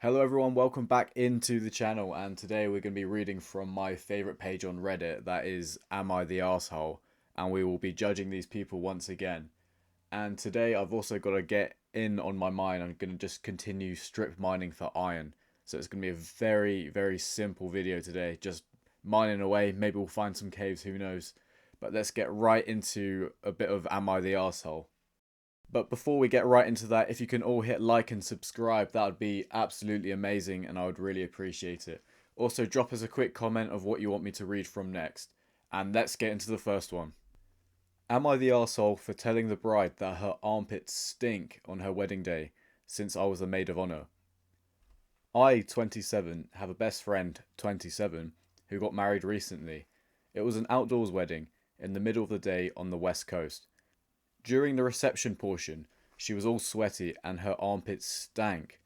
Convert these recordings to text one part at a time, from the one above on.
Hello everyone, welcome back into the channel, and today we're going to be reading from my favourite page on Reddit, that is Am I the Arsehole? And we will be judging these people once again. And today I've also got to get in on my mine. I'm going to just continue strip mining for iron. So it's going to be a very simple video today, just mining away. Maybe we'll find some caves, who knows. But let's get right into a bit of Am I the Arsehole? But before we get right into that, if you can all hit like and subscribe, that would be absolutely amazing and I would really appreciate it. Also, drop us a quick comment of what you want me to read from next. And let's get into the first one. Am I the arsehole for telling the bride that her armpits stink on her wedding day, since I was the maid of honour? I, 27, have a best friend, 27, who got married recently. It was an outdoors wedding, in the middle of the day on the west coast. During the reception portion, she was all sweaty and her armpits stank.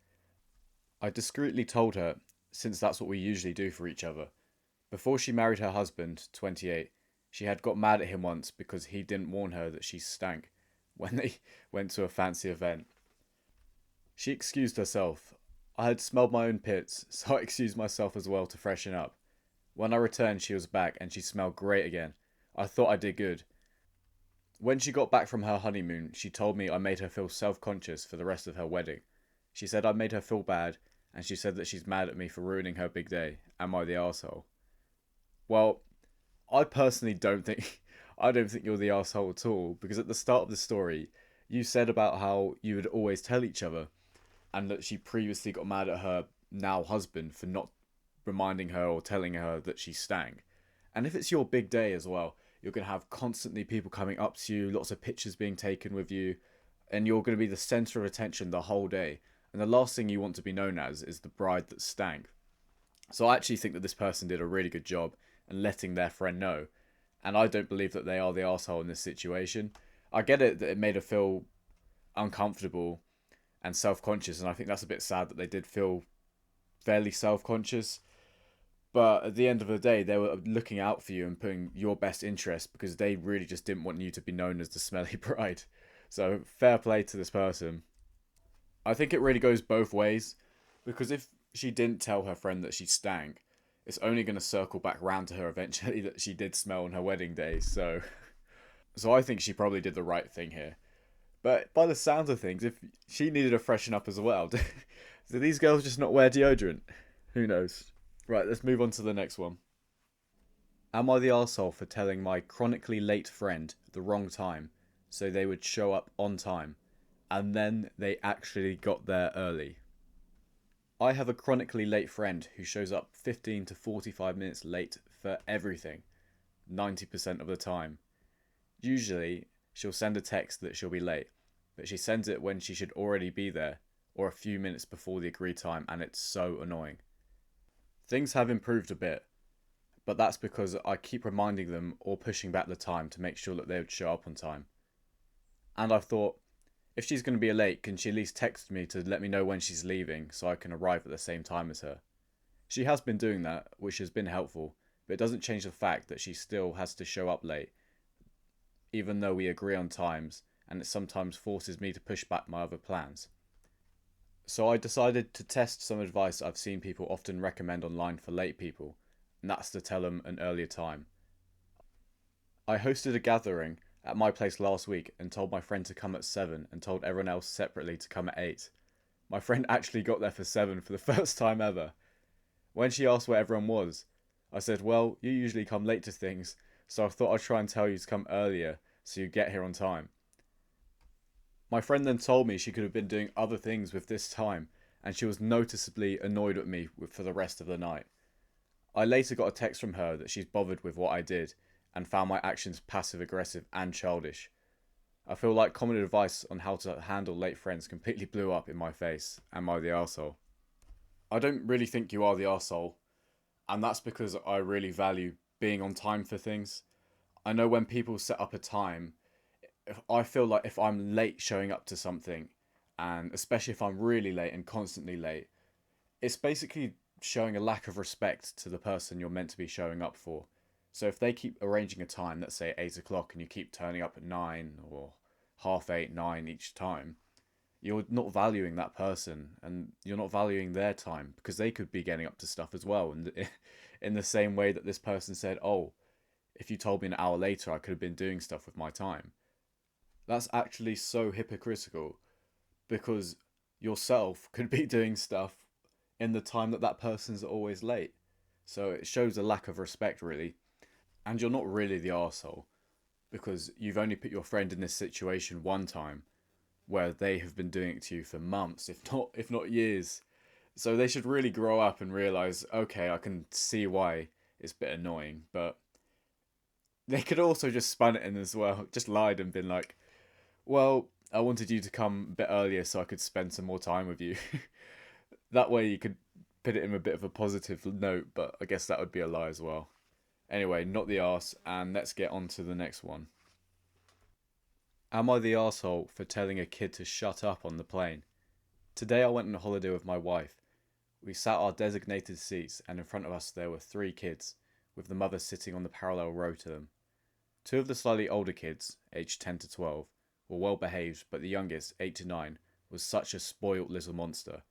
I discreetly told her, since that's what we usually do for each other. Before she married her husband, 28, she had got mad at him once because he didn't warn her that she stank when they went to a fancy event. She excused herself. I had smelled my own pits, so I excused myself as well to freshen up. When I returned, she was back and she smelled great again. I thought I did good. When she got back from her honeymoon, she told me I made her feel self-conscious for the rest of her wedding. She said I made her feel bad, and she said that she's mad at me for ruining her big day. Am I the arsehole? Well, I personally don't think I don't think you're the arsehole at all, because at the start of the story, you said about how you would always tell each other, and that she previously got mad at her now husband for not reminding her or telling her that she stank. And if it's your big day as well, you're going to have constantly people coming up to you, lots of pictures being taken with you, and you're going to be the centre of attention the whole day. And the last thing you want to be known as is the bride that stank. So I actually think that this person did a really good job in letting their friend know. And I don't believe that they are the asshole in this situation. I get it that it made her feel uncomfortable and self-conscious, and I think that's a bit sad that they did feel fairly self-conscious. But at the end of the day, they were looking out for you and putting your best interest because they really just didn't want you to be known as the smelly bride. So fair play to this person. I think it really goes both ways, because if she didn't tell her friend that she stank, it's only going to circle back round to her eventually that she did smell on her wedding day. So I think she probably did the right thing here. But by the sound of things, if she needed to freshen up as well, do these girls just not wear deodorant? Who knows? Right, let's move on to the next one. Am I the arsehole for telling my chronically late friend the wrong time so they would show up on time, and then they actually got there early? I have a chronically late friend who shows up 15 to 45 minutes late for everything, 90% of the time. Usually, she'll send a text that she'll be late, but she sends it when she should already be there, or a few minutes before the agreed time, and it's so annoying. Things have improved a bit, but that's because I keep reminding them or pushing back the time to make sure that they would show up on time. And I thought, if she's going to be late, can she at least text me to let me know when she's leaving so I can arrive at the same time as her? She has been doing that, which has been helpful, but it doesn't change the fact that she still has to show up late, even though we agree on times, and it sometimes forces me to push back my other plans. So I decided to test some advice I've seen people often recommend online for late people, and that's to tell them an earlier time. I hosted a gathering at my place last week and told my friend to come at 7 and told everyone else separately to come at 8. My friend actually got there for 7 for the first time ever. When she asked where everyone was, I said, well, you usually come late to things, so I thought I'd try and tell you to come earlier so you get here on time. My friend then told me she could have been doing other things with this time, and she was noticeably annoyed at me for the rest of the night. I later got a text from her that she's bothered with what I did, and found my actions passive aggressive and childish. I feel like common advice on how to handle late friends completely blew up in my face. Am I the arsehole? I don't really think you are the arsehole, and that's because I really value being on time for things. I know when people set up a time, I feel like if I'm late showing up to something, and especially if I'm really late and constantly late, it's basically showing a lack of respect to the person you're meant to be showing up for. So if they keep arranging a time, let's say 8 o'clock, and you keep turning up at 9 or half 8, 9 each time, you're not valuing that person, and you're not valuing their time, because they could be getting up to stuff as well. And in the same way that this person said, oh, if you told me an hour later, I could have been doing stuff with my time. That's actually so hypocritical, because yourself could be doing stuff in the time that that person's always late. So it shows a lack of respect, really. And you're not really the arsehole, because you've only put your friend in this situation one time, where they have been doing it to you for months, if not years. So they should really grow up and realize, okay, I can see why it's a bit annoying, but they could also just spun it in as well, just lied and been like, well, I wanted you to come a bit earlier so I could spend some more time with you. That way you could put it in a bit of a positive note, but I guess that would be a lie as well. Anyway, not the arse, and let's get on to the next one. Am I the arsehole for telling a kid to shut up on the plane? Today I went on a holiday with my wife. We sat our designated seats, and in front of us there were three kids, with the mother sitting on the parallel row to them. Two of the slightly older kids, aged 10 to 12, were well behaved, but the youngest, 8 to 9, was such a spoilt little monster.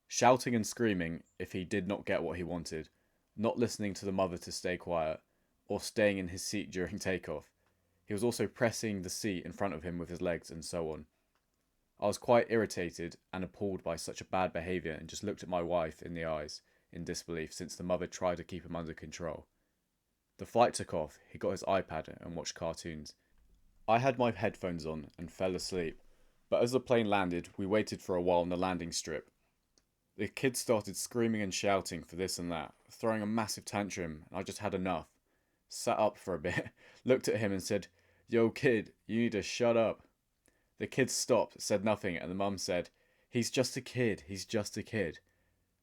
Shouting and screaming if he did not get what he wanted, not listening to the mother to stay quiet, or staying in his seat during takeoff. He was also pressing the seat in front of him with his legs and so on. I was quite irritated and appalled by such a bad behaviour, and just looked at my wife in the eyes in disbelief, since the mother tried to keep him under control. The flight took off, he got his iPad and watched cartoons. I had my headphones on and fell asleep, but as the plane landed, we waited for a while on the landing strip. The kids started screaming and shouting for this and that, throwing a massive tantrum, and I just had enough. Sat up for a bit, looked at him and said, "Yo kid, you need to shut up." The kids stopped, said nothing, and the mum said, "He's just a kid, he's just a kid."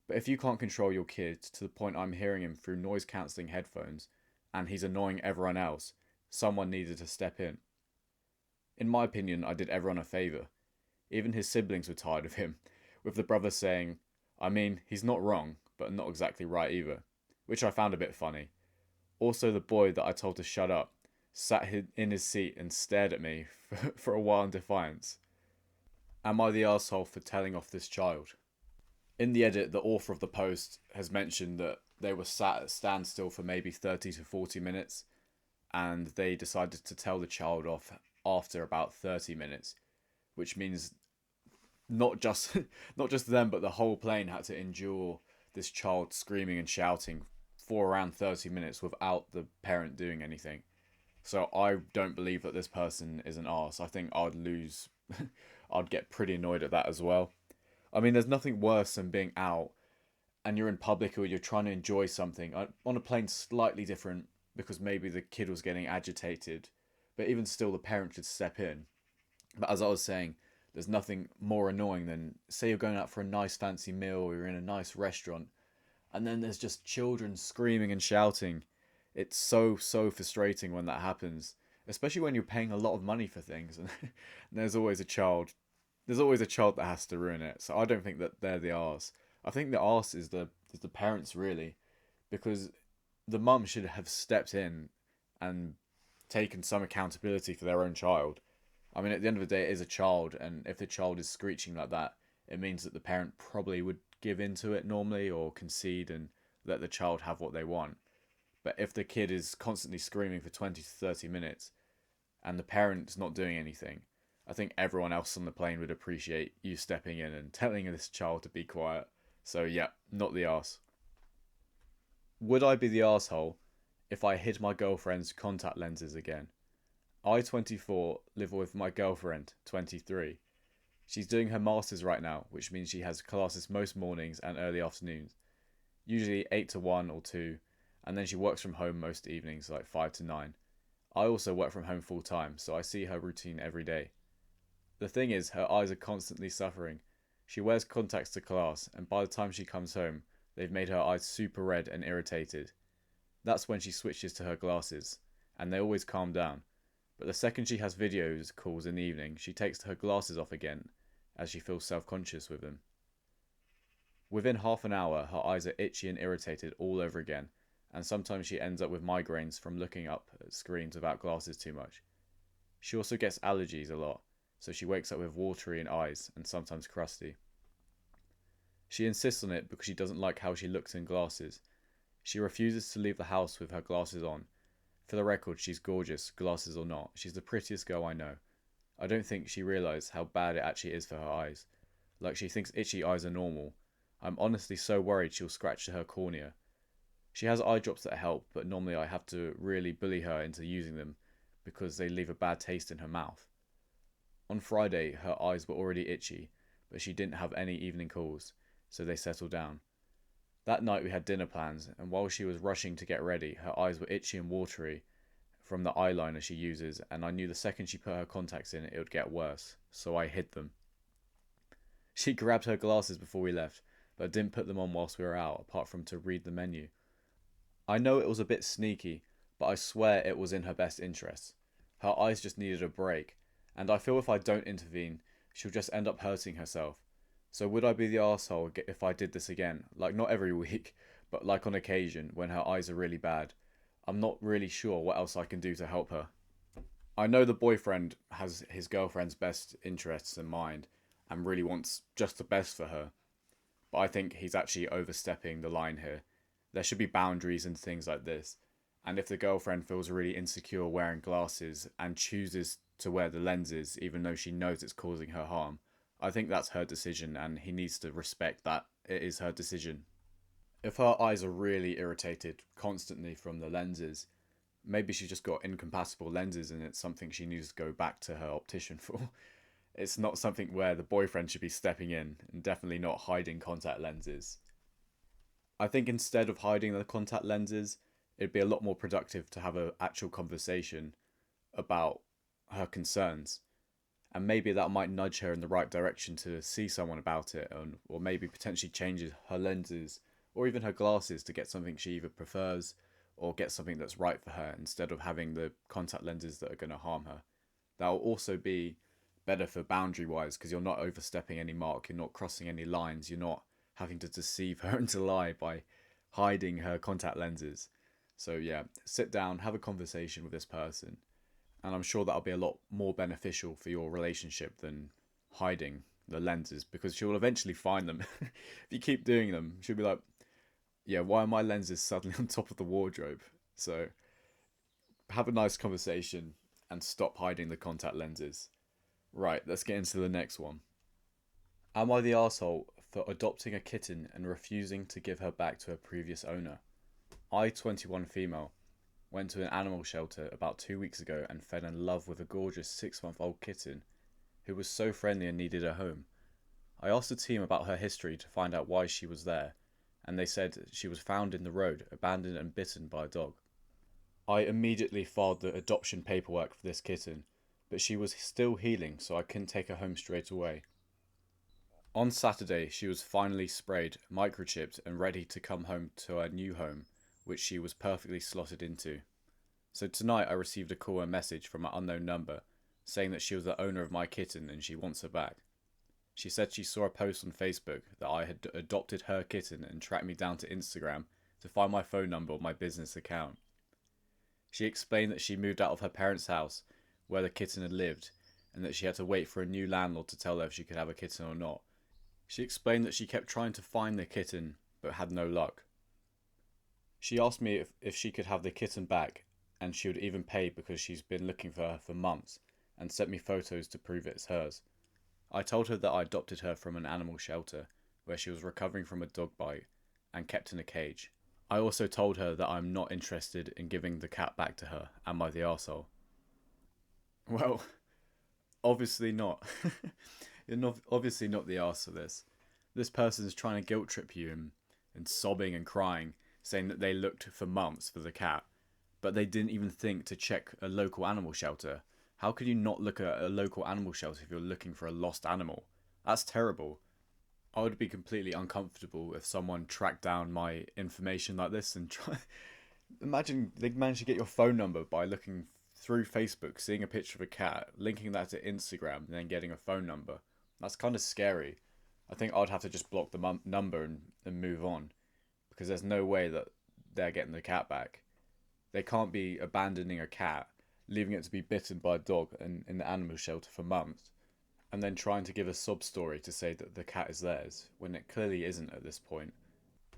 But if you can't control your kid to the point I'm hearing him through noise cancelling headphones, and he's annoying everyone else, someone needed to step in. In my opinion, I did everyone a favour. Even his siblings were tired of him, with the brother saying, I mean, he's not wrong, but not exactly right either, which I found a bit funny. Also, the boy that I told to shut up sat in his seat and stared at me for a while in defiance. Am I the arsehole for telling off this child? In the edit, the author of the post has mentioned that they were sat at standstill for maybe 30 to 40 minutes, and they decided to tell the child off after about 30 minutes, which means not just not just them, but the whole plane had to endure this child screaming and shouting for around 30 minutes without the parent doing anything. So I don't believe that this person is an arse. I think I'd lose I'd get pretty annoyed at that as well. I mean, there's nothing worse than being out and you're in public or you're trying to enjoy something. On a plane, slightly different, because maybe the kid was getting agitated, but even still the parent should step in. But as I was saying, there's nothing more annoying than, say you're going out for a nice fancy meal or you're in a nice restaurant, and then there's just children screaming and shouting. It's so frustrating when that happens, especially when you're paying a lot of money for things, and there's always a child. There's always a child that has to ruin it. So I don't think that they're the arse. I think the arse is the parents, really, because the mum should have stepped in and taken some accountability for their own child. I mean, at the end of the day, it is a child, and if the child is screeching like that, it means that the parent probably would give in to it normally, or concede and let the child have what they want. But if the kid is constantly screaming for 20 to 30 minutes and the parent's not doing anything, I think everyone else on the plane would appreciate you stepping in and telling this child to be quiet. So yeah, not the arse. Would I be the arsehole if I hid my girlfriend's contact lenses again? I, 24, live with my girlfriend, 23. She's doing her masters right now, which means she has classes most mornings and early afternoons, usually 8 to 1 or 2, and then she works from home most evenings, like 5 to 9. I also work from home full time, so I see her routine every day. The thing is, her eyes are constantly suffering. She wears contacts to class, and by the time she comes home, they've made her eyes super red and irritated. That's when she switches to her glasses, and they always calm down. But the second she has videos calls in the evening, she takes her glasses off again, as she feels self-conscious with them. Within half an hour, her eyes are itchy and irritated all over again, and sometimes she ends up with migraines from looking up at screens without glasses too much. She also gets allergies a lot, so she wakes up with watery eyes and sometimes crusty. She insists on it because she doesn't like how she looks in glasses. She refuses to leave the house with her glasses on. For the record, she's gorgeous, glasses or not. She's the prettiest girl I know. I don't think she realised how bad it actually is for her eyes. Like she thinks itchy eyes are normal. I'm honestly so worried she'll scratch her cornea. She has eye drops that help, but normally I have to really bully her into using them because they leave a bad taste in her mouth. On Friday, her eyes were already itchy, but she didn't have any evening calls, so they settled down. That night we had dinner plans, and while she was rushing to get ready, her eyes were itchy and watery from the eyeliner she uses, and I knew the second she put her contacts in, it would get worse, so I hid them. She grabbed her glasses before we left, but didn't put them on whilst we were out, apart from to read the menu. I know it was a bit sneaky, but I swear it was in her best interests. Her eyes just needed a break, and I feel if I don't intervene, she'll just end up hurting herself. So would I be the arsehole if I did this again? Like, not every week, but like on occasion when her eyes are really bad. I'm not really sure what else I can do to help her. I know the boyfriend has his girlfriend's best interests in mind and really wants just the best for her, but I think he's actually overstepping the line here. There should be boundaries and things like this, and if the girlfriend feels really insecure wearing glasses and chooses to wear the lenses even though she knows it's causing her harm, I think that's her decision and he needs to respect that it is her decision. If her eyes are really irritated constantly from the lenses, maybe she's just got incompatible lenses and it's something she needs to go back to her optician for. It's not something where the boyfriend should be stepping in, and definitely not hiding contact lenses. I think instead of hiding the contact lenses, it'd be a lot more productive to have an actual conversation about her concerns. And maybe that might nudge her in the right direction to see someone about it, or maybe potentially changes her lenses or even her glasses to get something she either prefers or get something that's right for her instead of having the contact lenses that are going to harm her. That will also be better for boundary wise because you're not overstepping any mark, you're not crossing any lines, you're not having to deceive her into lie by hiding her contact lenses. So yeah, sit down, have a conversation with this person, and I'm sure that'll be a lot more beneficial for your relationship than hiding the lenses, because she will eventually find them. If you keep doing them, she'll be like, yeah, why are my lenses suddenly on top of the wardrobe? So have a nice conversation and stop hiding the contact lenses. Right, let's get into the next one. Am I the arsehole for adopting a kitten and refusing to give her back to her previous owner? I, 21 female, went to an animal shelter about 2 weeks ago and fell in love with a gorgeous 6-month-old kitten who was so friendly and needed a home. I asked the team about her history to find out why she was there, and they said she was found in the road, abandoned and bitten by a dog. I immediately filed the adoption paperwork for this kitten, but she was still healing, so I couldn't take her home straight away. On Saturday, she was finally sprayed, microchipped, and ready to come home to her new home, which she was perfectly slotted into. So tonight I received a call and message from an unknown number, saying that she was the owner of my kitten and she wants her back. She said she saw a post on Facebook that I had adopted her kitten and tracked me down to Instagram to find my phone number on my business account. She explained that she moved out of her parents' house where the kitten had lived, and that she had to wait for a new landlord to tell her if she could have a kitten or not. She explained that she kept trying to find the kitten, but had no luck. She asked me if she could have the kitten back, and she would even pay because she's been looking for her for months, and sent me photos to prove it's hers. I told her that I adopted her from an animal shelter, where she was recovering from a dog bite, and kept in a cage. I also told her that I'm not interested in giving the cat back to her. Am I the arsehole? Well, obviously not. You're obviously not the arse for this. This person's trying to guilt trip you and sobbing and crying, saying that they looked for months for the cat, but they didn't even think to check a local animal shelter. How could you not look at a local animal shelter if you're looking for a lost animal? That's terrible. I would be completely uncomfortable if someone tracked down my information like this and try. Imagine they managed to get your phone number by looking through Facebook, seeing a picture of a cat, linking that to Instagram, and then getting a phone number. That's kind of scary. I think I'd have to just block the number and move on, because there's no way that they're getting the cat back. They can't be abandoning a cat, leaving it to be bitten by a dog in the animal shelter for months, and then trying to give a sob story to say that the cat is theirs, when it clearly isn't at this point.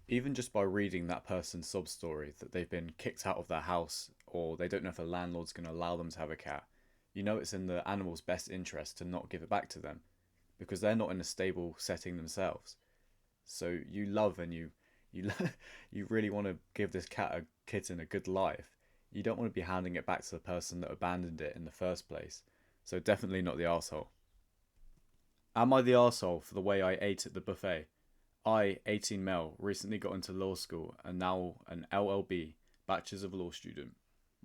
Even just by reading that person's sob story that they've been kicked out of their house or they don't know if a landlord's going to allow them to have a cat, you know it's in the animal's best interest to not give it back to them because they're not in a stable setting themselves. So you love and you you really want to give this kitten a good life. You don't want to be handing it back to the person that abandoned it in the first place. So definitely not the arsehole. Am I the arsehole for the way I ate at the buffet? I, 18 male, recently got into law school and now an LLB, Bachelor's of Law student.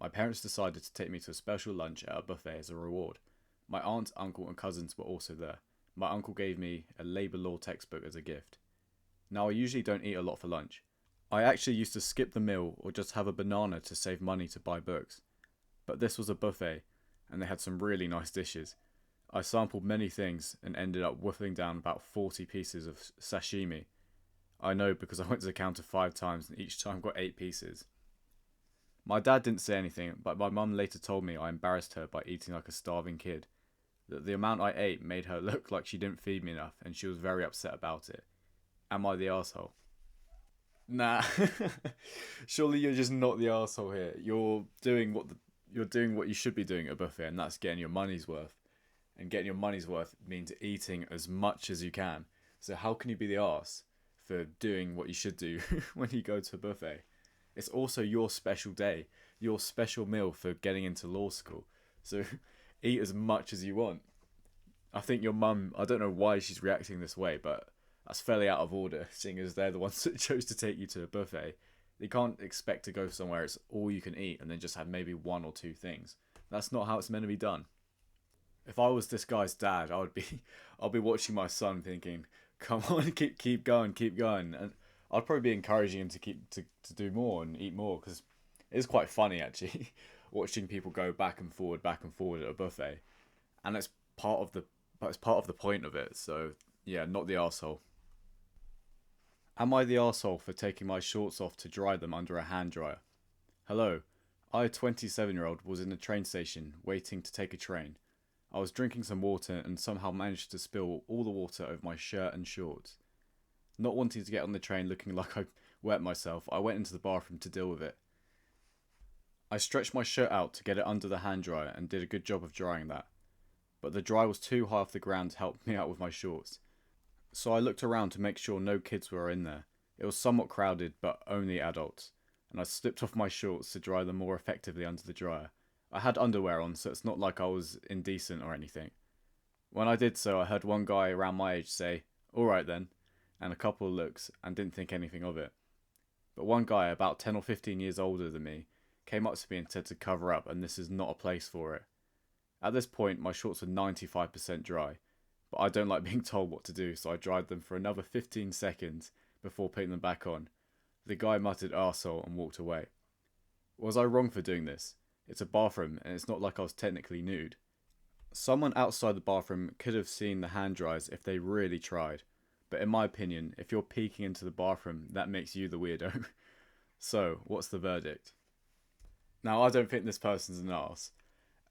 My parents decided to take me to a special lunch at a buffet as a reward. My aunt, uncle and cousins were also there. My uncle gave me a labour law textbook as a gift. Now I usually don't eat a lot for lunch. I actually used to skip the meal or just have a banana to save money to buy books. But this was a buffet and they had some really nice dishes. I sampled many things and ended up whiffling down about 40 pieces of sashimi. I know because I went to the counter 5 times and each time got 8 pieces. My dad didn't say anything, but my mum later told me I embarrassed her by eating like a starving kid. That the amount I ate made her look like she didn't feed me enough and she was very upset about it. Am I the arsehole? Nah. Surely you're just not the arsehole here. You're doing what you should be doing at a buffet, and that's getting your money's worth. And getting your money's worth means eating as much as you can. So how can you be the arse for doing what you should do when you go to a buffet? It's also your special day, your special meal for getting into law school. So eat as much as you want. I think your mum, I don't know why she's reacting this way, but that's fairly out of order, seeing as they're the ones that chose to take you to a buffet. You can't expect to go somewhere it's all you can eat and then just have maybe 1 or 2 things. That's not how it's meant to be done. If I was this guy's dad, I'd be watching my son thinking, come on, keep going, and I'd probably be encouraging him to to do more and eat more because it's quite funny actually, watching people go back and forward at a buffet, and it's part of the point of it. So yeah, not the arsehole. Am I the arsehole for taking my shorts off to dry them under a hand dryer? Hello, I, a 27-year-old, was in a train station waiting to take a train. I was drinking some water and somehow managed to spill all the water over my shirt and shorts. Not wanting to get on the train looking like I wet myself, I went into the bathroom to deal with it. I stretched my shirt out to get it under the hand dryer and did a good job of drying that. But the dryer was too high off the ground to help me out with my shorts. So I looked around to make sure no kids were in there. It was somewhat crowded, but only adults. And I slipped off my shorts to dry them more effectively under the dryer. I had underwear on, so it's not like I was indecent or anything. When I did so, I heard one guy around my age say, "Alright then," and a couple of looks, and didn't think anything of it. But one guy, about 10 or 15 years older than me, came up to me and said to cover up, and this is not a place for it. At this point, my shorts were 95% dry, but I don't like being told what to do, so I dried them for another 15 seconds before putting them back on. The guy muttered arsehole and walked away. Was I wrong for doing this? It's a bathroom, and it's not like I was technically nude. Someone outside the bathroom could have seen the hand dryers if they really tried, but in my opinion, if you're peeking into the bathroom, that makes you the weirdo. So, what's the verdict? Now, I don't think this person's an arse,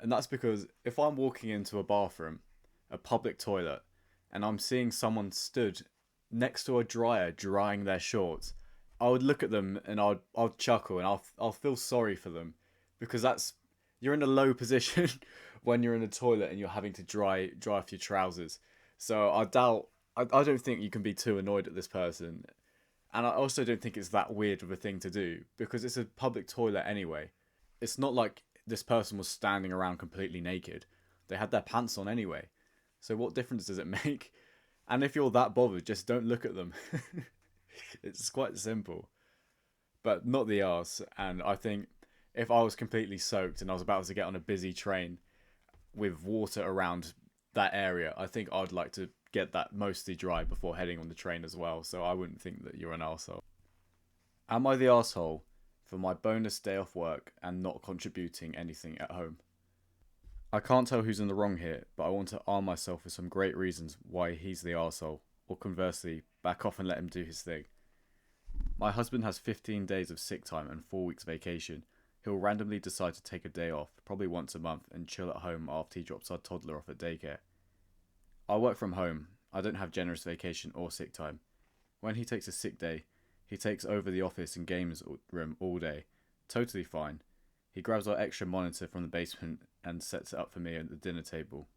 and that's because if I'm walking into a bathroom, a public toilet, and I'm seeing someone stood next to a dryer drying their shorts, I would look at them and I'll chuckle and I'll feel sorry for them because you're in a low position when you're in a toilet and you're having to dry off your trousers. So I don't think you can be too annoyed at this person. And I also don't think it's that weird of a thing to do because it's a public toilet anyway. It's not like this person was standing around completely naked. They had their pants on anyway. So what difference does it make? And if you're that bothered, just don't look at them. It's quite simple. But not the arse. And I think if I was completely soaked and I was about to get on a busy train with water around that area, I think I'd like to get that mostly dry before heading on the train as well. So I wouldn't think that you're an arsehole. Am I the arsehole for my bonus day off work and not contributing anything at home? I can't tell who's in the wrong here, but I want to arm myself with some great reasons why he's the arsehole, or conversely, back off and let him do his thing. My husband has 15 days of sick time and 4 weeks vacation. He'll randomly decide to take a day off, probably once a month, and chill at home after he drops our toddler off at daycare. I work from home. I don't have generous vacation or sick time. When he takes a sick day, he takes over the office and games room all day. Totally fine. He grabs our extra monitor from the basement and sets it up for me at the dinner table.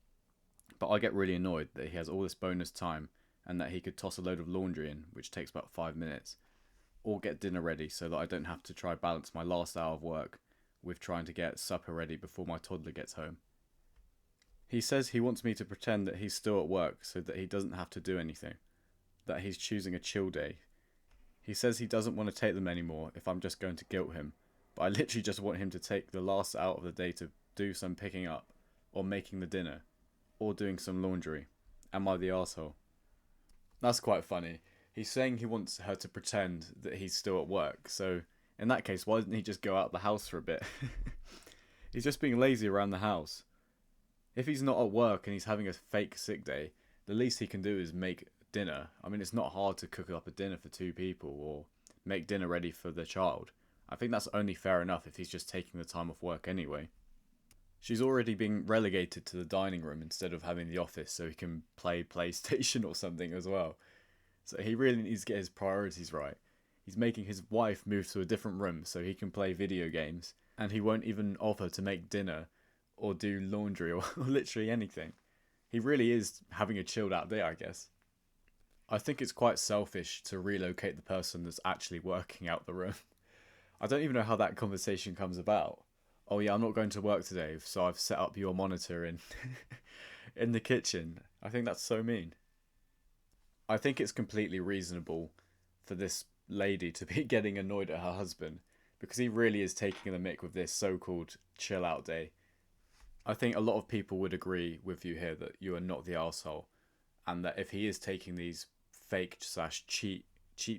But I get really annoyed that he has all this bonus time and that he could toss a load of laundry in, which takes about 5 minutes, or get dinner ready so that I don't have to try balance my last hour of work with trying to get supper ready before my toddler gets home. He says he wants me to pretend that he's still at work so that he doesn't have to do anything, that he's choosing a chill day. He says he doesn't want to take them anymore if I'm just going to guilt him, but I literally just want him to take the last out of the day to do some picking up, or making the dinner, or doing some laundry. Am I the arsehole? That's quite funny. He's saying he wants her to pretend that he's still at work, so in that case, why didn't he just go out the house for a bit? He's just being lazy around the house. If he's not at work and he's having a fake sick day, the least he can do is make dinner. I mean, it's not hard to cook up a dinner for 2 people or make dinner ready for the child. I think that's only fair enough if he's just taking the time off work anyway. She's already being relegated to the dining room instead of having the office so he can play PlayStation or something as well. So he really needs to get his priorities right. He's making his wife move to a different room so he can play video games, and he won't even offer to make dinner or do laundry or literally anything. He really is having a chilled out day, I guess. I think it's quite selfish to relocate the person that's actually working out the room. I don't even know how that conversation comes about. Oh yeah, I'm not going to work today, so I've set up your monitor in in the kitchen. I think that's so mean. I think it's completely reasonable for this lady to be getting annoyed at her husband because he really is taking the mick with this so-called chill out day. I think a lot of people would agree with you here that you are not the arsehole, and that if he is taking these fake slash cheat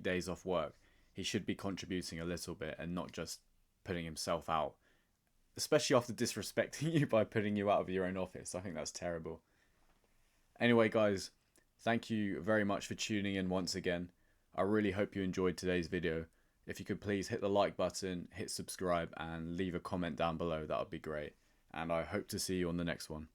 days off work, he should be contributing a little bit and not just putting himself out. Especially after disrespecting you by putting you out of your own office. I think that's terrible. Anyway, guys, thank you very much for tuning in once again. I really hope you enjoyed today's video. If you could please hit the like button, hit subscribe, and leave a comment down below, that would be great. And I hope to see you on the next one.